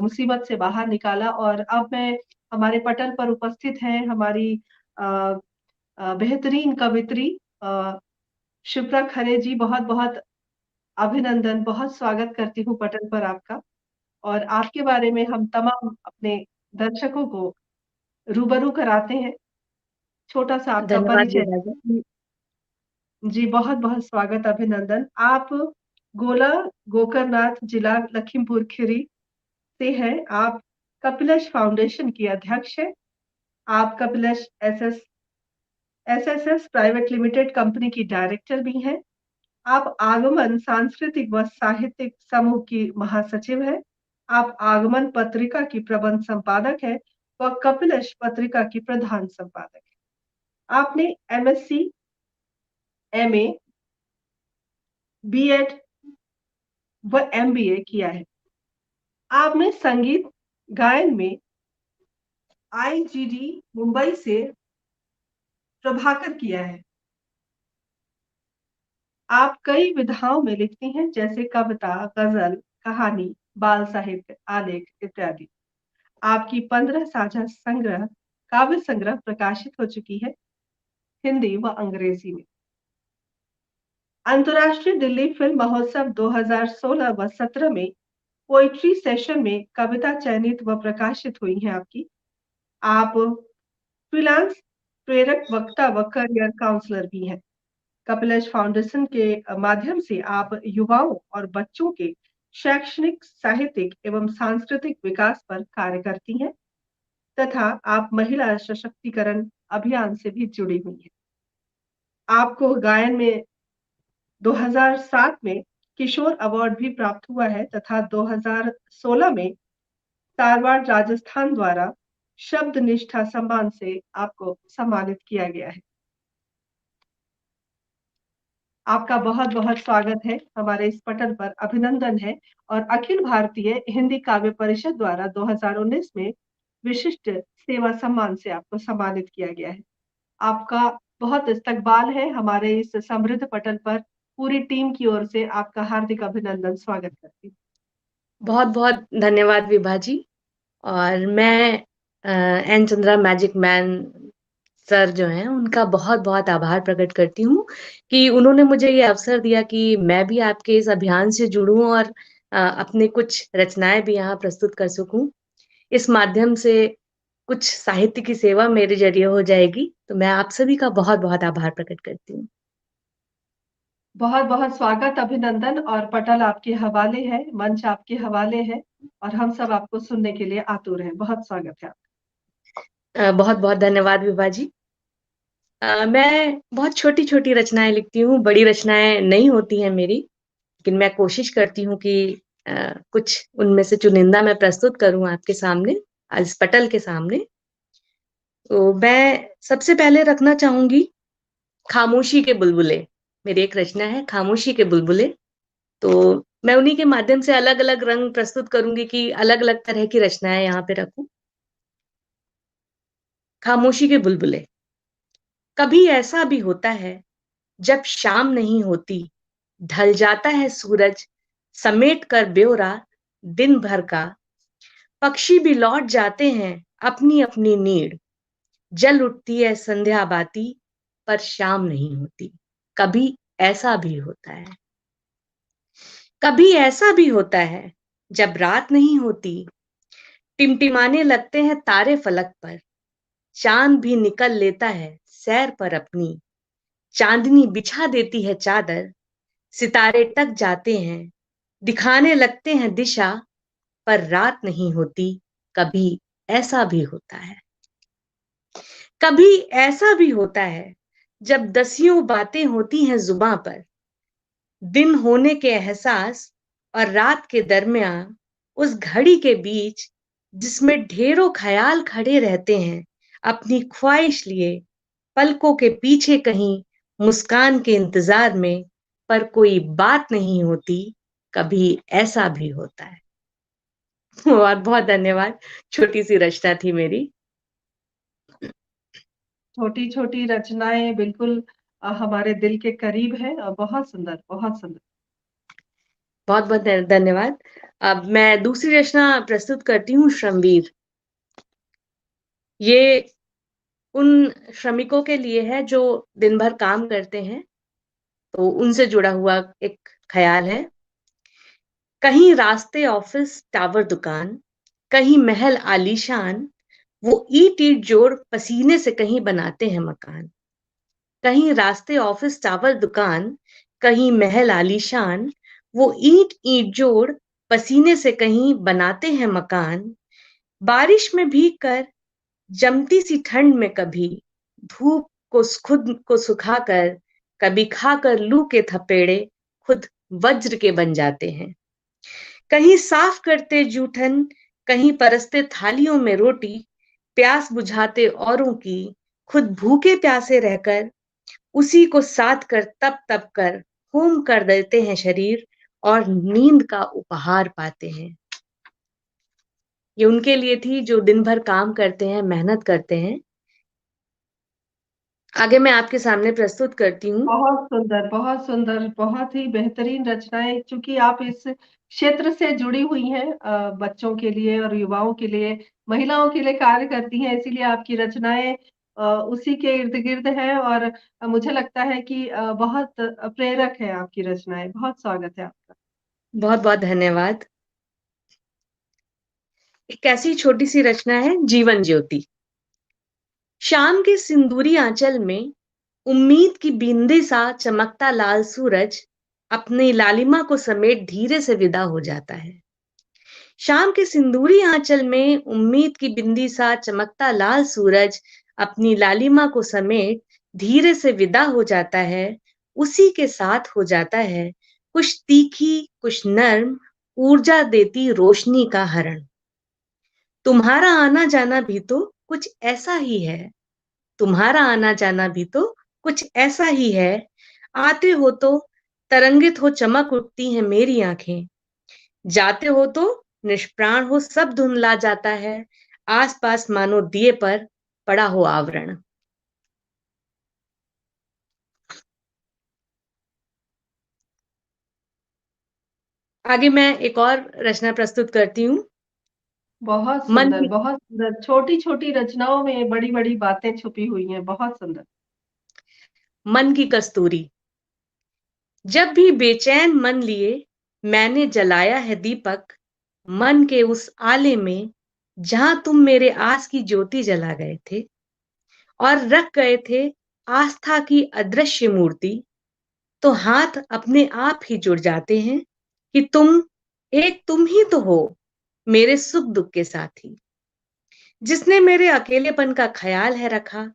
मुसीबत से बाहर निकाला और अब मैं हमारे पटल पर उपस्थित हैं हमारी अ बेहतरीन कवित्री शिप्रा खरे जी। बहुत-बहुत अभिनंदन, बहुत स्वागत करती हूँ पटल पर आपका। और आपके बारे में हम तमाम अपने दर्शकों को रूबरू कराते हैं। छोटा-सा आपका धन्यवाद परिचय। विभा जी। जी, बहुत-बहुत स्वागत, अभिनंदन। आप गोला गोकर्णनाथ जिला लखीमपुर खीरी से हैं। आप कपिलश फाउंडेशन की अध्यक्ष हैं। आप कपिलश एसएसएस प्राइवेट लिमिटेड कंपनी की डायरेक्टर भी हैं। आप आगमन सांस्कृतिक व साहित्यिक समूह की महासचिव हैं। आप आगमन पत्रिका की प्रबंध संपादक हैं व कपिलश पत्रिका की प्रधान संपादक हैं। आपने एमएससी, एमए, बीएड व एमबीए किया है। आपने संगीत गायन में आईजीडी मुंबई से प्रभाकर किया है। आप कई विधाओं में लिखती हैं, जैसे कविता, गजल, कहानी, बाल साहित्य, आलेख इत्यादि। आपकी 15 साझा संग्रह काव्य संग्रह प्रकाशित हो चुकी है हिंदी व अंग्रेजी में। अंतर्राष्ट्रीय दिल्ली फिल्म महोत्सव 2016 व 17 में पोइट्री सेशन में कविता चयनित व प्रकाशित हुई हैं आपकी। आप फ्रीलांस प्रेरक वक्ता व करियर काउंसलर भी हैं। कपिलश फाउंडेशन के माध्यम से आप युवाओं और बच्चों के शैक्षणिक, साहित्यिक एवं सांस्कृतिक विकास पर कार्य करती हैं तथा आप महिला सशक्तिकरण अभियान से भी जुड़ी हुई हैं। आपको गायन में 2007 में किशोर अवार्ड भी प्राप्त हुआ है तथा 2016 में धारवाड़ राजस्थान द्वारा शब्द निष्ठा सम्मान से आपको सम्मानित किया गया है। आपका बहुत-बहुत स्वागत है हमारे इस पटल पर, अभिनंदन है। और अखिल भारतीय हिंदी काव्य परिषद द्वारा 2019 में विशिष्ट सेवा सम्मान से आपको सम्मानित किया गया है। आपका बहुत इस्तकबाल है हमारे इस समृद्ध पटल पर। पूरी टीम की ओर से आपका हार्दिक अभिनंदन, स्वागत करती हूँ। बहुत बहुत धन्यवाद विभा जी। और मैं N Chandra magic man sir जो हैं उनका बहुत बहुत आभार प्रकट करती हूँ कि उन्होंने मुझे ये अवसर दिया कि मैं भी आपके इस अभियान से जुड़ूं और अपने कुछ रचनाएं भी यहाँ प्रस्तुत कर सकूं। इस माध्यम से कुछ साहित्य की सेवा मेरे जरिए हो जाएगी, तो मैं आप सभी का बहुत बहुत आभार प्रकट करती हूँ। बहुत-बहुत स्वागत, अभिनंदन। और पटल आपके हवाले है, मंच आपके हवाले है और हम सब आपको सुनने के लिए आतुर हैं। बहुत स्वागत है आपका। बहुत बहुत धन्यवाद विभा जी। मैं बहुत छोटी-छोटी रचनाएँ लिखती हूँ, बड़ी रचनाएँ नहीं होती हैं मेरी, लेकिन मैं कोशिश करती हूँ कि कुछ उनमें से चुनिंदा मैं प्रस्तुत करूँ आपके सामने, इस पटल के सामने। तो मैं सबसे पहले रखना चाहूँगी खामोशी के बुलबुले। मेरी एक रचना है खामोशी के बुलबुले। तो मैं उन्हीं के माध्यम से अलग-अलग रंग प्रस्तुत करूँगी कि अलग-अलग तरह की रचनाएँ यहाँ पे रखूँ। खामोशी के बुलबुले। कभी ऐसा भी होता है जब शाम नहीं होती, ढल जाता है सूरज, समेट कर ब्योरा दिन भर का। पक्षी भी लौट जाते हैं अपनी-अपनी नीड़, जल उठती है संध्या बाती, पर शाम नहीं होती। कभी ऐसा भी होता है। कभी ऐसा भी होता है जब रात नहीं होती, टिमटिमाने लगते हैं तारे फलक पर, चांद भी निकल लेता है सैर पर अपनी, चांदनी बिछा देती है चादर, सितारे टक जाते हैं, दिखाने लगते हैं दिशा, पर रात नहीं होती। कभी ऐसा भी होता है। कभी ऐसा भी होता है जब दसियों बातें होती हैं जुबां पर, दिन होने के एहसास और रात के दरमियान, उस घड़ी के बीच जिसमें ढेरों ख्याल खड़े रहते हैं अपनी ख्वाहिश लिए, पलकों के पीछे कहीं मुस्कान के इंतजार में, पर कोई बात नहीं होती। कभी ऐसा भी होता है। और बहुत धन्यवाद। छोटी सी रचना थी मेरी। छोटी-छोटी रचनाएँ बिल्कुल हमारे दिल के करीब है और बहुत सुंदर, बहुत सुंदर। बहुत बहुत धन्यवाद। अब मैं दूसरी रचना प्रस्तुत करती हूँ, श्रमवीर। ये उन श्रमिकों के लिए है जो दिन भर काम करते हैं, तो उनसे जुड़ा हुआ एक ख्याल है। कहीं रास्ते ऑफिस टावर दुकान, कहीं महल आलीशान, वो ईट ईट जोड़ पसीने से कहीं बनाते हैं मकान। कहीं रास्ते ऑफिस टावर दुकान, कहीं महल आलीशान, वो ईट ईट जोड़ पसीने से कहीं बनाते हैं मकान। बारिश में भीग कर, जमती सी ठंड में कभी धूप को खुद को सुखाकर, कभी खाकर लू के थपेड़े खुद वज्र के बन जाते हैं। कहीं साफ करते जूठन, कहीं परसते थालियों में रोटी, प्यास बुझाते औरों की, खुद भूखे प्यासे रहकर उसी को साध कर तप तप कर होम कर देते हैं शरीर, और नींद का उपहार पाते हैं। ये उनके लिए थी जो दिन भर काम करते हैं, मेहनत करते हैं। आगे मैं आपके सामने प्रस्तुत करती हूँ। बहुत सुंदर, बहुत ही बेहतरीन रचनाएं। चूंकि आप इस क्षेत्र से जुड़ी हुई हैं, बच्चों के लिए और युवाओं के लिए, महिलाओं के लिए कार्य करती हैं, इसीलिए आपकी रचनाएं उसी के इर्द गिर्द है। और मुझे लगता है कि बहुत प्रेरक है आपकी रचनाएं। बहुत स्वागत है आपका। बहुत बहुत धन्यवाद। एक ऐसी छोटी सी रचना है, जीवन ज्योति। शाम के सिंदूरी आंचल में उम्मीद की बींदे सा चमकता लाल सूरज अपनी लालिमा को समेट धीरे से विदा हो जाता है। शाम के सिंदूरी आंचल में उम्मीद की बिंदी सा चमकता लाल सूरज अपनी लालिमा को समेट धीरे से विदा हो जाता है। उसी के साथ हो जाता है कुछ तीखी, कुछ नर्म, ऊर्जा देती रोशनी का हरण। तुम्हारा आना जाना भी तो कुछ ऐसा ही है। तुम्हारा आना जाना भी तो कुछ ऐसा ही है। आते हो तो तरंगित हो चमक उठती हैं मेरी आंखें। जाते हो तो निष्प्राण हो सब धुंधला जाता है। आसपास मानो दिए पर पड़ा हो आवरण। आगे मैं एक और रचना प्रस्तुत करती हूँ। बहुत मन सुंदर, की बहुत सुंदर। छोटी छोटी रचनाओं में बड़ी बड़ी बातें छुपी हुई हैं। बहुत सुंदर। मन की कस्तूरी। जब भी बेचैन मन लिए मैंने जलाया है दीपक, मन के उस आले में जहां तुम मेरे आस की ज्योति जला गए थे और रख गए थे आस्था की अदृश्य मूर्ति, तो हाथ अपने आप ही जुड़ जाते हैं कि तुम ही तो हो मेरे सुख दुख के साथी, जिसने मेरे अकेलेपन का ख्याल है रखा,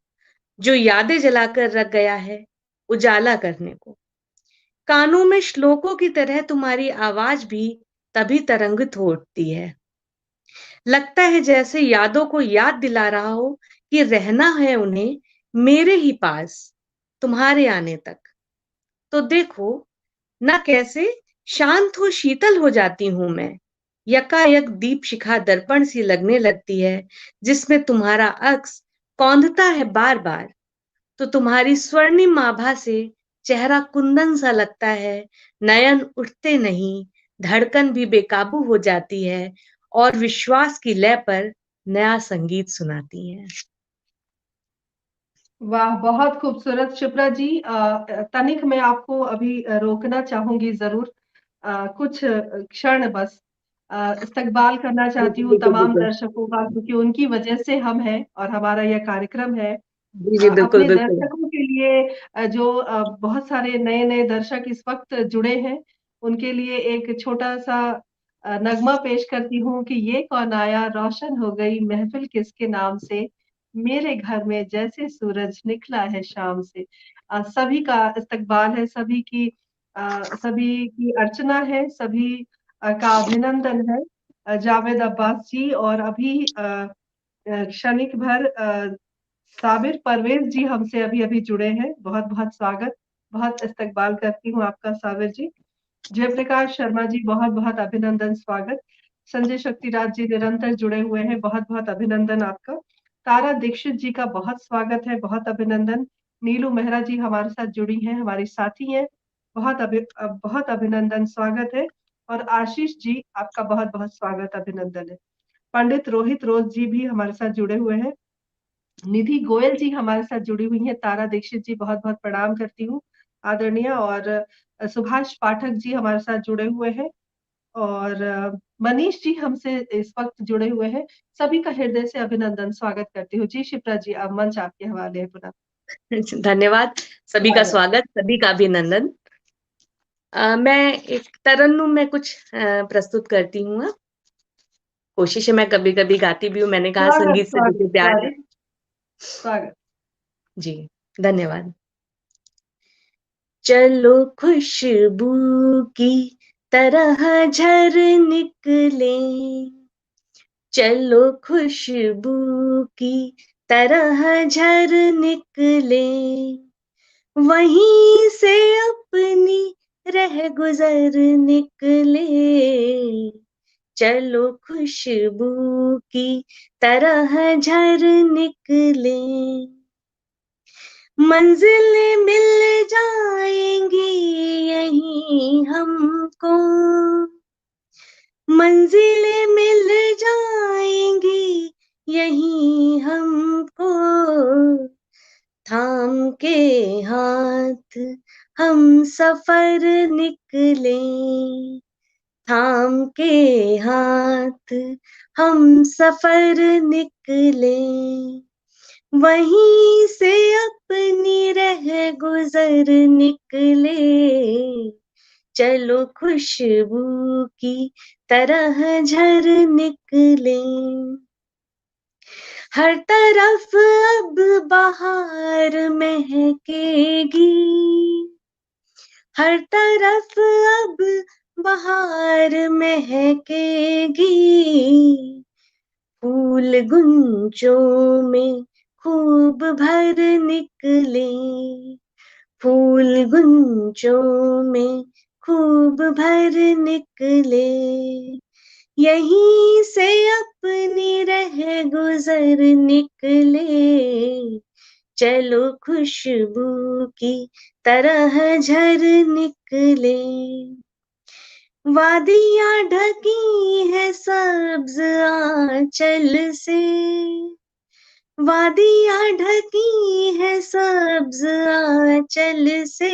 जो यादें जलाकर रख गया है उजाला करने को। कानों में श्लोकों की तरह तुम्हारी आवाज भी तभी तरंगित हो उठती है। लगता है जैसे यादों को याद दिला रहा हो कि रहना है उन्हें मेरे ही पास तुम्हारे आने तक। तो देखो ना कैसे शांत हो शीतल हो जाती हूं मैं। यकायक दीप शिखा दर्पण सी लगने लगती है, जिसमें तुम्हारा अक्स कौंधता है बार बार। तो तुम्हारी स्वर्णिम आभा से चेहरा कुंदन सा लगता है। नयन उठते नहीं, धड़कन भी बेकाबू हो जाती है और विश्वास की लय पर नया संगीत सुनाती है। वाह, बहुत खूबसूरत शिप्रा जी। तनिक मैं आपको अभी रोकना चाहूंगी जरूर, कुछ क्षण बस। इस्तकबाल करना चाहती हूँ बिल्कुल तमाम बिल्कुल। दर्शकों का, क्योंकि उनकी वजह से हम हैं और हमारा यह कार्यक्रम है। जी जी बिल्कुल अपने बिल्कुल। दर्शकों के लिए, जो बहुत सारे नए नए दर्शक इस वक्त जुड़े हैं, उनके लिए एक छोटा सा नगमा पेश करती हूँ कि ये कौन आया, रोशन हो गई महफिल किसके नाम से, मेरे घर में जैसे सूरज निकला है शाम से। सभी का इस्तकबाल है, सभी की अर्चना है, सभी का अभिनंदन है। जावेद अब्बास जी, और अभी क्षणिक भर साबिर परवेज जी हमसे अभी अभी जुड़े हैं। बहुत बहुत स्वागत, बहुत इस्तकबाल करती हूँ आपका साबिर जी। जयप्रकाश शर्मा जी, बहुत बहुत अभिनंदन, स्वागत। संजय शक्तिराज जी निरंतर जुड़े हुए हैं, बहुत बहुत अभिनंदन आपका। तारा दीक्षित जी का बहुत स्वागत है, बहुत अभिनंदन। नीलू मेहरा जी हमारे साथ जुड़ी हैं, हमारी साथी हैं, बहुत अभिनंदन, स्वागत है। और आशीष जी, आपका बहुत बहुत स्वागत, अभिनंदन है। पंडित रोहित रोज जी भी हमारे साथ जुड़े हुए हैं। निधि गोयल जी हमारे साथ जुड़ी हुई हैं। तारा दीक्षित जी, बहुत बहुत प्रणाम करती हूँ आदरणीय। और सुभाष पाठक जी हमारे साथ जुड़े हुए हैं। और मनीष जी हमसे इस वक्त जुड़े हुए हैं। सभी का हृदय से अभिनंदन, स्वागत करती हूँ। जी शिप्रा जी, अब मंच आपके हवाले है पुनः। धन्यवाद, सभी का स्वागत, सभी का अभिनंदन। मैं एक तरन्नुम में कुछ प्रस्तुत करती हूँ। कोशिश है, मैं कभी कभी गाती भी हूँ। मैंने कहा स्वागत संगीत से मुझे प्यार है। स्वागत। जी, धन्यवाद। चलो खुशबू की तरह झर निकले, चलो खुशबू की तरह झर निकले, वहीं से अपनी रह गुजर निकले, चलो खुशबू की तरह झर निकले, मंजिलें मिल जाएंगी यहीं हमको, मंजिलें मिल जाएंगी यहीं हमको, थाम के हाथ हम सफर निकले, थाम के हाथ हम सफर निकले, वहीं से अपनी रह गुजर निकले, चलो खुशबू की तरह झर निकले, हर तरफ अब बहार महकेगी, हर तरफ अब बहार महकेगी, फूल गुंजों में खूब भर निकले, फूल गुंजों में खूब भर निकले, यहीं से अपनी रह गुजर निकले, चलो खुशबू की तरह झर निकले, वादियां ढकी है सब्ज आंचल से, वादियां ढकी है सब्ज आंचल से,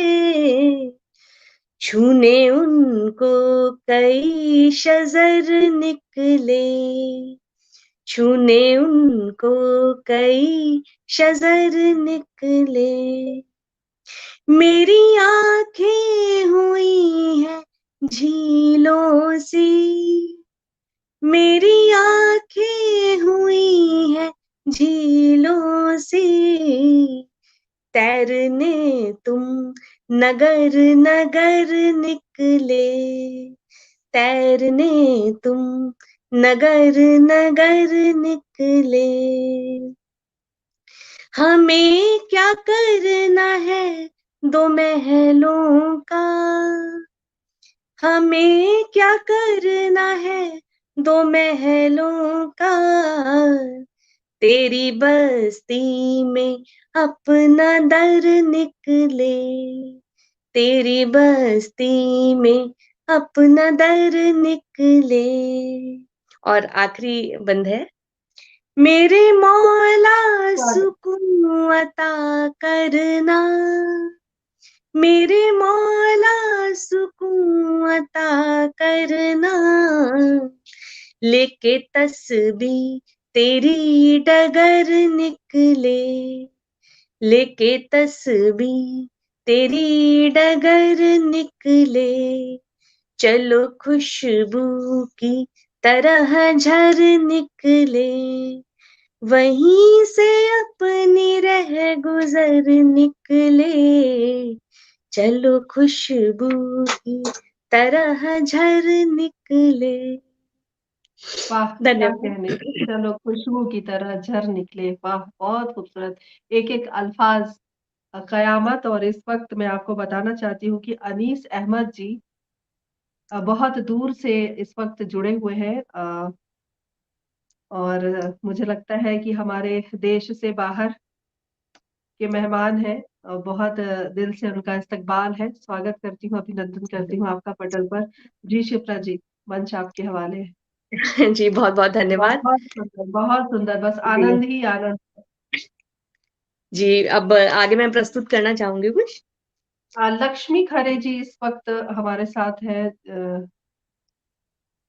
छूने उनको कई शजर निकले, छूने उनको कई शजर निकले, मेरी आंखें हुई हैं झीलों सी, मेरी आंखें हुई हैं झीलों सी, तैरने तुम नगर नगर निकले, तैरने तुम नगर नगर निकले, हमें क्या करना है दो महलों का, हमें क्या करना है दो महलों का, तेरी बस्ती में अपना दर निकले, तेरी बस्ती में अपना दर निकले, और आखिरी बंद है, मेरे मौला सुकून अता करना, मेरे मौला सुकून अता करना, लेके तस्बीह तेरी डगर निकले, लेके तस्बीह तेरी डगर निकले, चलो खुशबू की तरह झर निकले, वहीं से अपनी रह गुजर निकले, चलो खुशबू की तरह झर निकले। वाह, क्या धन्यवाद। कहने, चलो खुशबू की तरह झर निकले। वाह, बहुत खूबसूरत एक एक अल्फाज, कयामत। और इस वक्त मैं आपको बताना चाहती हूँ कि अनीस अहमद जी बहुत दूर से इस वक्त जुड़े हुए हैं, और मुझे लगता है कि हमारे देश से बाहर के मेहमान हैं, बहुत दिल से उनका इस्तकबाल है। स्वागत करती हूँ, अभिनंदन करती हूँ आपका पटल पर। जी शिप्रा जी, मंच आपके हवाले है। जी, बहुत-बहुत धन्यवाद। बहुत सुंदर, बस जी। आनंद ही आनंद। जी, अब आगे मैं प्रस्तुत करना चाहूँगी कुछ। लक्ष्मी खरे जी इस वक्त हमारे साथ है।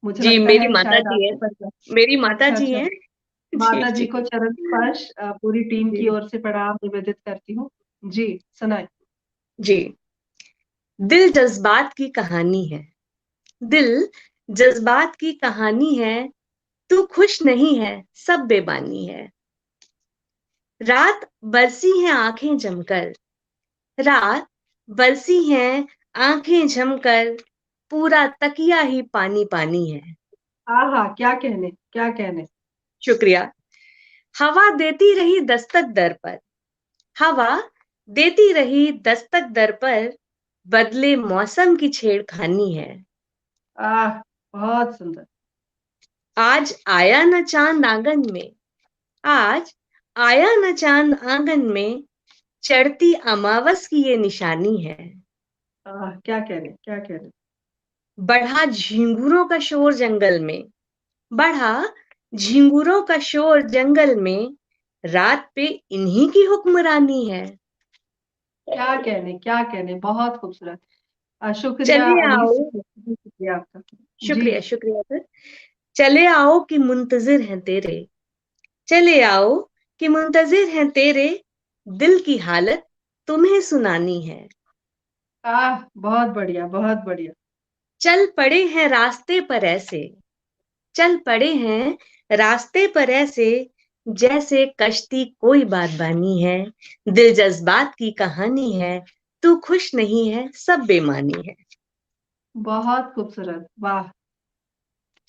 मुझे जी, लगता मेरी है शायद माताजी हैं। आपके परिवार। मेरी अच्छा माताजी अच्छा, हैं। जी, माता जी जी, को चरण स्पर्श, पूरी टीम की जी, ओर से प्रणाम निवेदित करती हूँ। जी सुनाए। जी। दिल जज़्बात की कहानी है, दिल जज़्बात की कहानी है, तू खुश नहीं है, सब बेमानी है। रात बरसी है आँखें जमकर, रात बरसी हैं आँखें झमकर, पूरा तकिया ही पानी-पानी है। आहा, क्या कहने, क्या कहने। शुक्रिया। हवा देती रही दस्तक दर पर, हवा देती रही दस्तक दर पर, बदले मौसम की छेड़खानी है। आह, बहुत सुंदर। आज आया न चाँद आँगन में, आज आया न चाँद आँगन में, चढ़ती अमावस की ये निशानी है। क्या कहने, क्या कहने। बढ़ा झिंगुरों का शोर जंगल में, बढ़ा झिंगुरों का शोर जंगल में, रात पे इन्हीं की हुक्मरानी है। क्या कहने, क्या कहने, बहुत खूबसूरत। शुक्रिया चले अनीस आओ। जी, शुक्रिया आपका। जी शुक्रिया, शुक्रिया सर। चले आओ कि मुंतजिर हैं तेरे, चले आओ कि मुंतजिर हैं तेरे, दिल की हालत तुम्हें सुनानी है। बहुत बढ़िया, बहुत बढ़िया। चल पड़े हैं रास्ते पर ऐसे, चल पड़े हैं रास्ते पर ऐसे, जैसे कश्ती कोई बागबानी है। दिल जज्बात की कहानी है, तू खुश नहीं है, सब बेमानी है। बहुत खूबसूरत, वाह।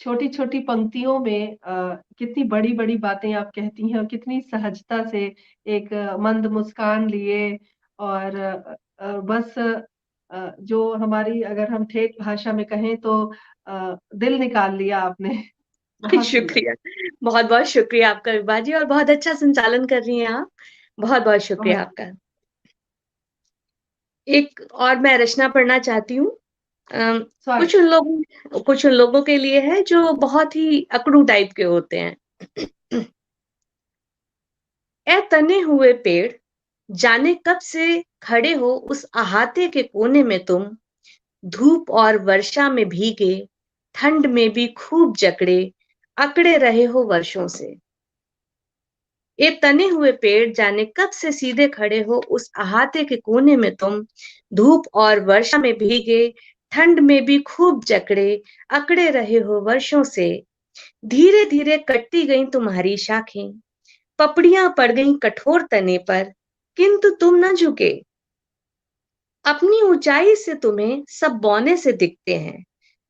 छोटी छोटी पंक्तियों में कितनी बड़ी बड़ी बातें आप कहती हैं, और कितनी सहजता से एक मंद मुस्कान लिए, और बस जो हमारी, अगर हम ठेठ भाषा में कहें तो दिल निकाल लिया आपने। बहुत सुंदर। शुक्रिया। बहुत-बहुत शुक्रिया आपका विभा जी, और बहुत अच्छा संचालन कर रही हैं आप। बहुत-बहुत शुक्रिया बहुत आपका। एक और मैं रचना पढ़ना चाहती हूँ। स्वागत। कुछ उन लोगों के लिए है जो बहुत ही अकड़ू टाइप के होते हैं। ए तने हुए पेड़, जाने कब से खड़े हो उस अहाते के कोने में तुम, धूप और वर्षा में भीगे, ठंड में भी खूब जकड़े, अकड़े रहे हो वर्षों से। ये तने हुए पेड़, जाने कब से सीधे खड़े हो उस अहाते के कोने में तुम, धूप और वर्षा में भीगे, ठंड में भी खूब जकड़े, अकड़े रहे हो वर्षों से। धीरे धीरे कटती गई तुम्हारी शाखें, पपड़ियां पड़ गईं कठोर तने पर, किंतु तुम न झुके। अपनी ऊंचाई से तुम्हें सब बौने से दिखते हैं,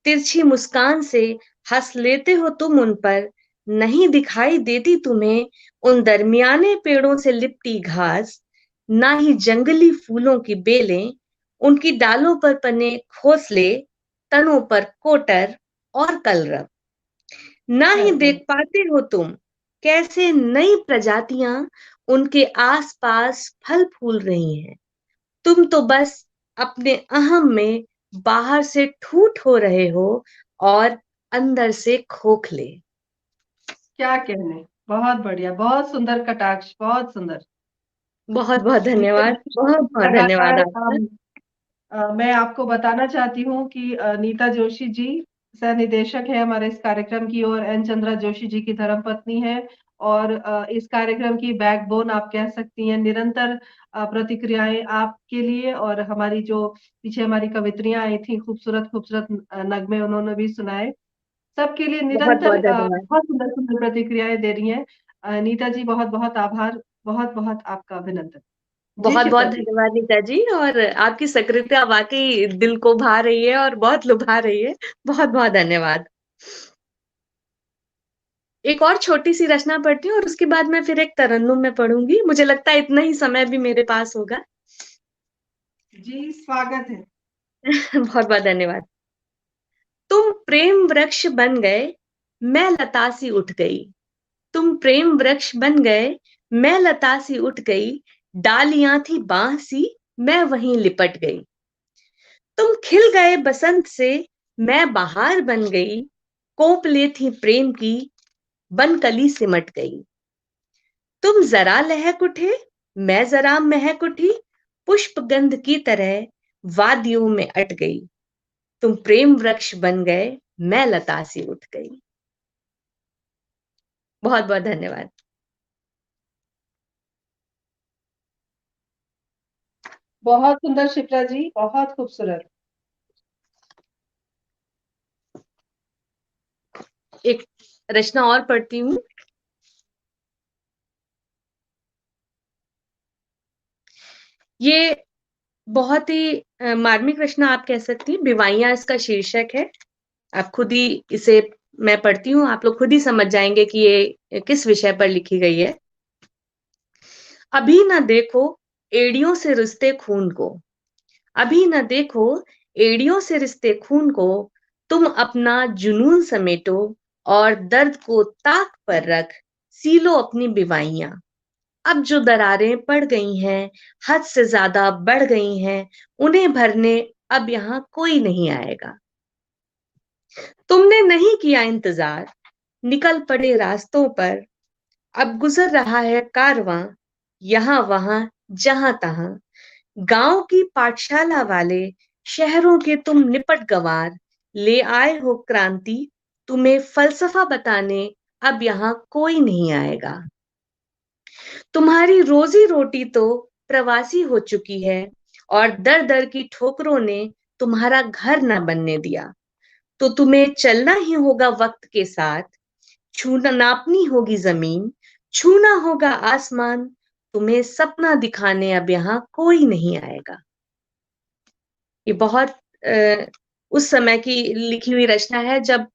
तिरछी मुस्कान से हंस लेते हो तुम उन पर, नहीं दिखाई देती तुम्हें उन दरमियाने पेड़ों से लिपटी घास, ना ही जंगली फूलों की बेलें, उनकी डालों पर बने घोंसले, तनों पर कोटर और कलरव। ना क्या ही कहने। देख पाते हो तुम कैसे नई प्रजातियां उनके आसपास फल फूल रही हैं। तुम तो बस अपने अहम में बाहर से ठूठ हो रहे हो और अंदर से खोखले। क्या कहने। बहुत बढ़िया, बहुत सुंदर कटाक्ष, बहुत सुंदर। बहुत बहुत धन्यवाद, बहुत बहुत धन्यवाद लगातार आपका। मैं आपको बताना चाहती हूँ कि नीता जोशी जी सह निदेशक है हमारे इस कार्यक्रम की, और एन चंद्रा जोशी जी की धर्मपत्नी है, और इस कार्यक्रम की बैकबोन आप कह सकती हैं। निरंतर प्रतिक्रियाएं आपके लिए, और हमारी जो पीछे हमारी कवित्रियां आई थी, खूबसूरत खूबसूरत नगमे उन्होंने भी सुनाए, सबके लिए बहुत निरंतर बहुत धन्यवाद। बहुत सुंदर सुंदर प्रतिक्रियाएं दे रही हैं। नीता जी, बहुत बहुत आभार, बहुत बहुत आपका अभिनंदन। जी बहुत बहुत शिप्रा जी। धन्यवाद नीता जी, और आपकी सक्रियता वाकई दिल को भा रही है और बहुत लुभा रही है। बहुत बहुत धन्यवाद। एक और छोटी सी रचना पढ़ती हूँ और उसके बाद मैं फिर एक तरन्नुम में पढ़ूंगी। मुझे लगता है इतना ही समय भी मेरे पास होगा। जी स्वागत है। बहुत बहुत धन्यवाद। तुम प्रेम वृक्ष बन गए, मैं लता सी उठ गई। तुम प्रेम वृक्ष बन गए, मैं लता सी उठ गई, डालियां थी बांह सी, मैं वहीं लिपट गई। तुम खिल गए बसंत से, मैं बहार बन गई। कोपले थी प्रेम की, बन कली सिमट गई। तुम जरा लहक उठे, मैं जरा महक उठी। पुष्प गंध की तरह वादियों में अट गई। तुम प्रेम वृक्ष बन गए, मैं लता सी उठ गई। बहुत बहुत धन्यवाद। बहुत सुंदर शिप्रा जी, बहुत खूबसूरत। एक रचना और पढ़ती हूँ। ये बहुत ही मार्मिक रचना आप कह सकती हैं। बिवाइयां इसका शीर्षक है। आप खुद ही इसे, मैं पढ़ती हूँ, आप लोग खुद ही समझ जाएंगे कि ये किस विषय पर लिखी गई है। अभी न देखो एड़ियों से रिश्ते खून को, अभी न देखो एड़ियों से रिश्ते खून को। तुम अपना जुनून समेटो और दर्द को ताक पर रख, सीलो अपनी बिवाइयां। अब जो दरारें पड़ गई हैं, हद से ज्यादा बढ़ गई हैं, उन्हें भरने अब यहां कोई नहीं आएगा। तुमने नहीं किया इंतजार, निकल पड़े रास्तों पर। अब गुजर रहा है कारवां, यहां वहां जहां तहां। गांव की पाठशाला वाले, शहरों के तुम निपट गंवार। ले आए हो क्रांति, तुम्हें फलसफा बताने अब यहां कोई नहीं आएगा। तुम्हारी रोजी रोटी तो प्रवासी हो चुकी है, और दर दर की ठोकरों ने तुम्हारा घर न बनने दिया। तो तुम्हें चलना ही होगा वक्त के साथ, छूना नापनी होगी जमीन, छूना होगा आसमान। तुम्हें सपना दिखाने अब यहाँ कोई नहीं आएगा। ये बहुत उस समय की लिखी हुई रचना है, जब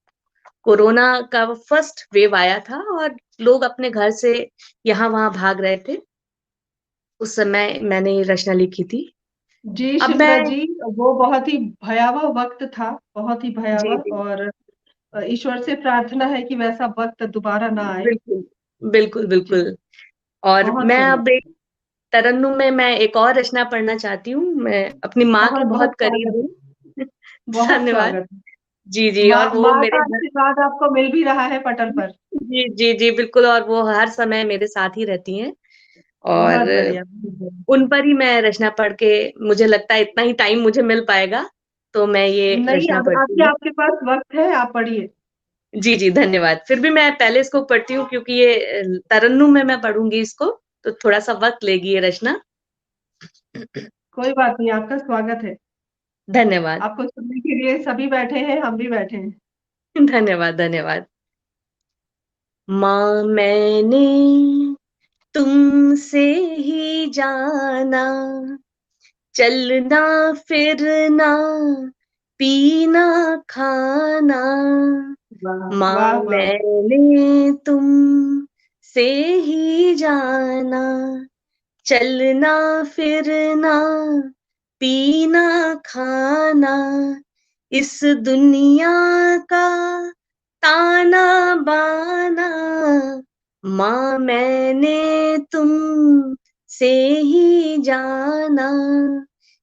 कोरोना का फर्स्ट वेव आया था और लोग अपने घर से यहाँ वहां भाग रहे थे। उस समय मैंने ये रचना लिखी थी। जी अब शिप्रा मैं, जी, वो बहुत ही भयावह वक्त था, बहुत ही जी भयावह। जी, और ईश्वर से प्रार्थना है कि वैसा वक्त दोबारा ना आए। बिल्कुल बिल्कुल जी, बिल्कुल। और बहुत मैं सुंदर। अब एक तरन्नुम में मैं एक और रचना पढ़ना चाहती हूँ। मैं अपनी माँ के बहुत बहुत बहुत करीब स्वागत हूँ। है, बहुत धन्यवाद। स्वागत है। जी जी, माँ और वो माँ मेरे का घर, आशीर्वाद आपको मिल भी रहा है पटल पर। जी जी जी बिल्कुल, और वो हर समय मेरे साथ ही रहती हैं। और बहुत बढ़िया। उन पर ही मैं रचना पढ़ के, मुझे लगता है इतना ही टाइम मुझे मिल पाएगा, तो मैं ये नहीं, रचना अब पढ़ती अभी हूँ। आपके पास वक्त है, आप पढ़िए। जी जी धन्यवाद। फिर भी मैं पहले इसको पढ़ती हूँ, क्योंकि ये तरन्नुम में मैं पढ़ूंगी इसको, तो थोड़ा सा वक्त लेगी ये रचना। कोई बात नहीं, आपका स्वागत है। धन्यवाद आपको सुनने के लिए सभी बैठे हैं, हम भी बैठे हैं। धन्यवाद धन्यवाद। माँ मैंने तुमसे ही जाना, चलना फिरना, पीना खाना। वाह माँ वाह वाह। मैंने तुम से ही जाना, चलना फिरना, पीना खाना। इस दुनिया का ताना बाना, माँ मैंने तुम से ही जाना।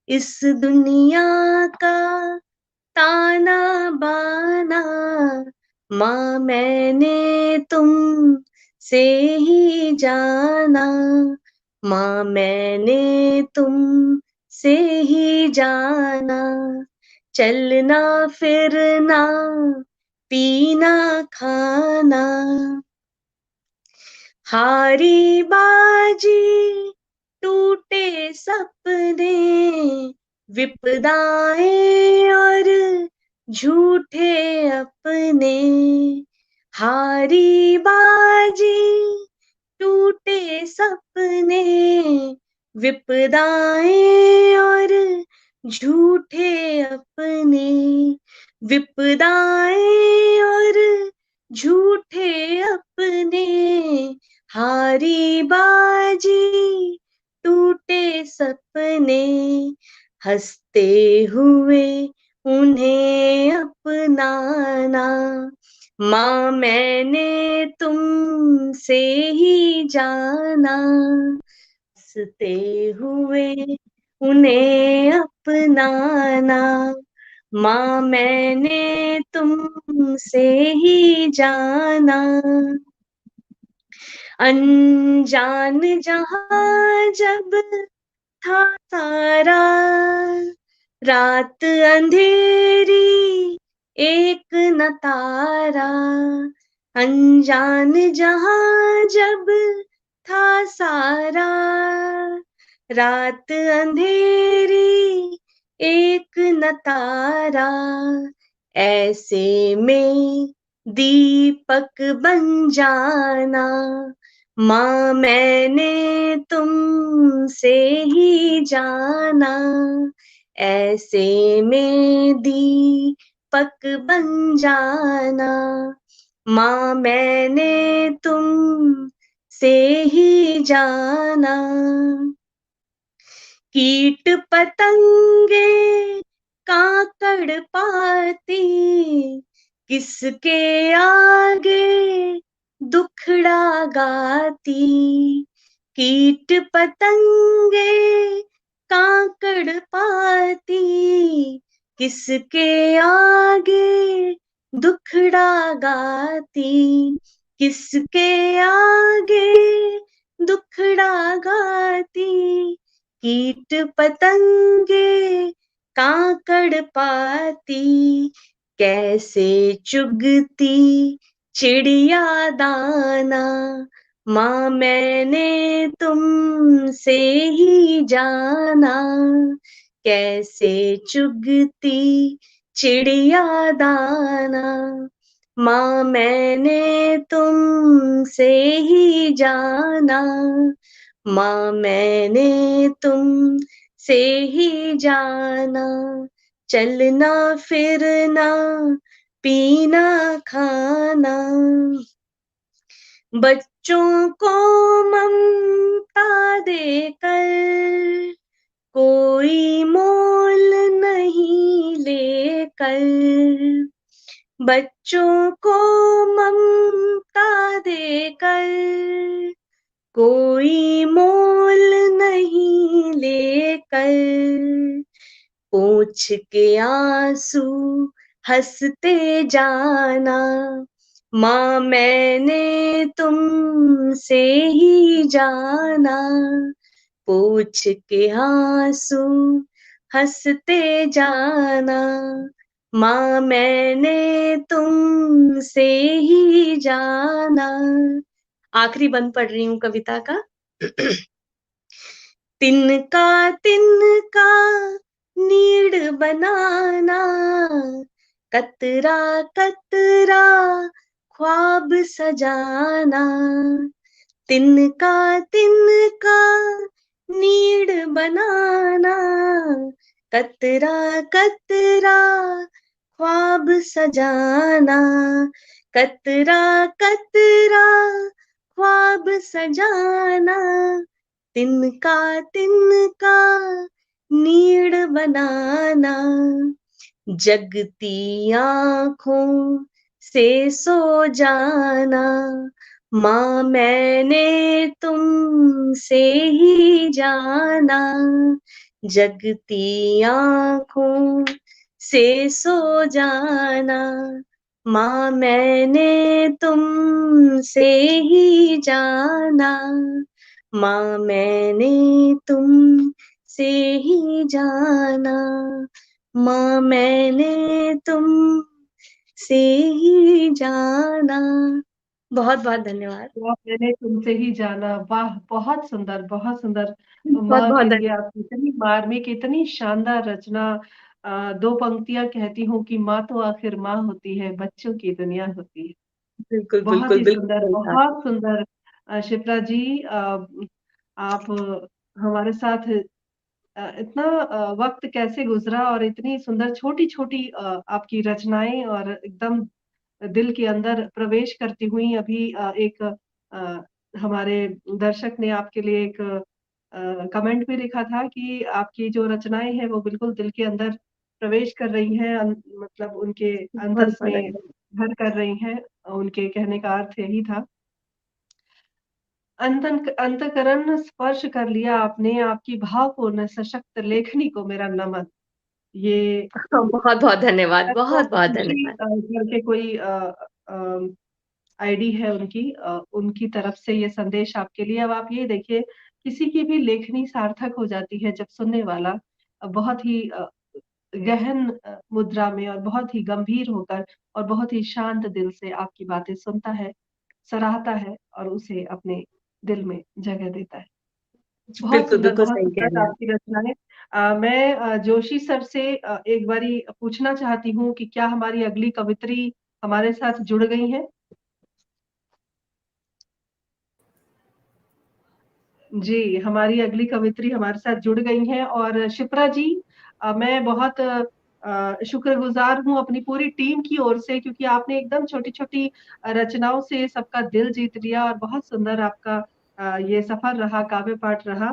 इस दुनिया का ताना बाना, माँ मैंने तुम से ही जाना। माँ मैंने तुम से ही जाना, चलना फिरना, पीना खाना। हारी बाजी टूटे सपने, विपदाएं और झूठे अपने। हारी बाजी टूटे सपने, विपदाएं और झूठे अपने। विपदाएं और झूठे अपने, हारी बाजी टूटे सपने। हंसते हुए उन्हें अपनाना, माँ मैंने तुमसे ही जाना। हंसते हुए उन्हें अपनाना, माँ मैंने तुमसे ही जाना। अनजान जहां जब था सारा, रात अंधेरी एक न तारा। अनजान जहां जब था सारा, रात अंधेरी एक न तारा। ऐसे में दीपक बन जाना, माँ मैंने तुमसे ही जाना। ऐसे में दीपक बन जाना, माँ मैंने तुमसे ही जाना। कीट पतंगे काकड़ पाती, किसके आगे दुखड़ा गाती। कीट पतंगे काकड़ पाती, किसके आगे दुखड़ा गाती। किसके आगे दुखड़ा गाती, कीट पतंगे काकड़ पाती। कैसे चुगती चिड़िया दाना, माँ मैंने तुमसे ही जाना। कैसे चुगती चिड़िया दाना, माँ मैंने तुमसे ही जाना। माँ मैंने तुमसे ही जाना। चलना फिरना पीना खाना, बच्चों को ममता देकर कोई मोल नहीं लेकर। बच्चों को ममता देकर कोई मोल नहीं लेकर। पोंछ के आंसू हंसते जाना, माँ मैंने तुमसे ही जाना। पोंछ के आंसू हंसते जाना, माँ मैंने तुमसे ही जाना। आखिरी बंद पढ़ रही हूँ कविता का। तिनका तिनका नीड़ बनाना, कतरा कतरा ख्वाब सजाना। तिनका तिनका नीड़ बनाना, कतरा कतरा ख्वाब सजाना। कतरा कतरा ख्वाब सजाना, तिनका तिनका नीड़ बनाना। जगती आँखों से सो जाना, माँ मैंने तुमसे ही जाना। जगती आँखों से सो जाना, माँ मैंने तुमसे ही जाना। माँ मैंने तुमसे ही जाना। माँ मैंने तुमसे ही जाना। बहुत बहुत धन्यवाद। तो मैंने तुमसे ही जाना, वाह बहुत सुंदर बहुत सुंदर। बहुत माँ बहुत के लिए धन्यवाद। आप इतनी मार्मिक इतनी शानदार रचना। दो पंक्तियां कहती हूँ कि माँ तो आखिर माँ होती है, बच्चों की दुनिया होती है। बिल्कुल बहुत बिल्कुल ही बिल्कुल सुंदर सही कहा। बहुत सुंदर। शिप्रा जी, आप हमारे साथ इतना वक्त कैसे गुजरा और इतनी सुंदर छोटी छोटी आपकी रचनाएं और एकदम दिल के अंदर प्रवेश करती हुई। अभी एक हमारे दर्शक ने आपके लिए एक कमेंट भी लिखा था कि आपकी जो रचनाएं हैं वो बिल्कुल दिल के अंदर प्रवेश कर रही हैं, मतलब उनके बहुत अंतस बहुत में धन्यवाद। घर कर रही हैं। उनके कहने का अर्थ यही था। अंतःकरण स्पर्श कर लिया आपने, आपकी भावपूर्ण सशक्त लेखनी को मेरा नमन। ये बहुत बहुत धन्यवाद, तो बहुत बहुत उनकी धन्यवाद। घर के कोई आईडी है उनकी, उनकी तरफ से ये संदेश आपके लिए। अब आप ये देखिए, किसी की भी लेखनी सार्थक हो जाती है जब सुनने वाला बहुत ही गहन मुद्रा में और बहुत ही गंभीर होकर और बहुत ही शांत दिल से आपकी बातें सुनता है, सराहता है और उसे अपने दिल में जगह देता है। बिल्कुल, बिल्कुल बहुत सही कह सुंदर रही हैं। आपकी रचनाएँ। मैं जोशी सर से एक बारी पूछना चाहती हूँ कि क्या हमारी अगली कवित्री हमारे साथ जुड़ गई हैं? जी, हमारी अगली कवित्री हमारे साथ जुड़ गई हैं और शिप्रा जी, मैं बहुत शुक्रगुज़ार हूँ अपनी पूरी टीम की ओर से, क्योंकि आपने एकदम छोटी-छोटी रचनाओं से सबका दिल जीत लिया और बहुत सुंदर आपका ये सफ़र रहा, काव्य पाठ रहा।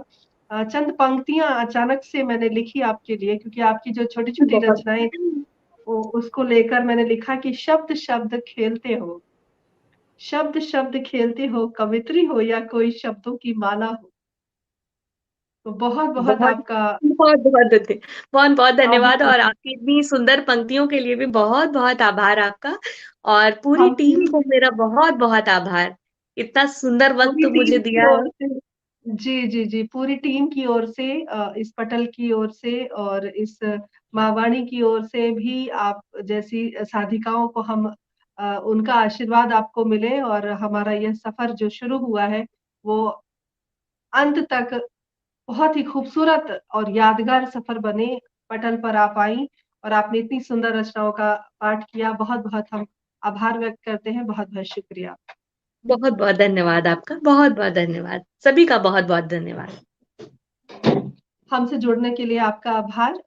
चंद पंक्तियाँ अचानक से मैंने लिखी आपके लिए, क्योंकि आपकी जो छोटी-छोटी बहुत रचनाएँ वो उसको लेकर मैंने लिखा कि शब्द-शब्द खेलते हो, शब्द-शब्द खेलते हो, कवित्री हो या कोई शब्दों की माला हो। तो बहुत-बहुत बहुत आपका बहुत बहुत धन्य बहुत बहुत धन्यवाद, आभार। और आपकी इतनी सुंदर पंक्तियों के लिए भी बहुत बहुत आभार आपका, और पूरी हम टीम को मेरा बहुत बहुत आभार, इतना सुंदर वक्त पूरी मुझे टीम की दिया ओर है। से जी, जी, जी, पूरी टीम की ओर से, इस पटल की ओर से और इस माँवाणी की ओर से भी आप जैसी साधिकाओं को हम उनका आशीर्वाद आपको मिले और हमारा यह सफ़र जो शुरू हुआ है, वो अंत तक बहुत ही खूबसूरत और यादगार सफ़र बने। पटल पर आप आईं और आपने इतनी सुंदर रचनाओं का पाठ किया। बहुत-बहुत हम आभार व्यक्त करते हैं। बहुत-बहुत शुक्रिया। बहुत बहुत धन्यवाद आपका, बहुत बहुत धन्यवाद, सभी का बहुत बहुत धन्यवाद। हमसे जुड़ने के लिए आपका आभार।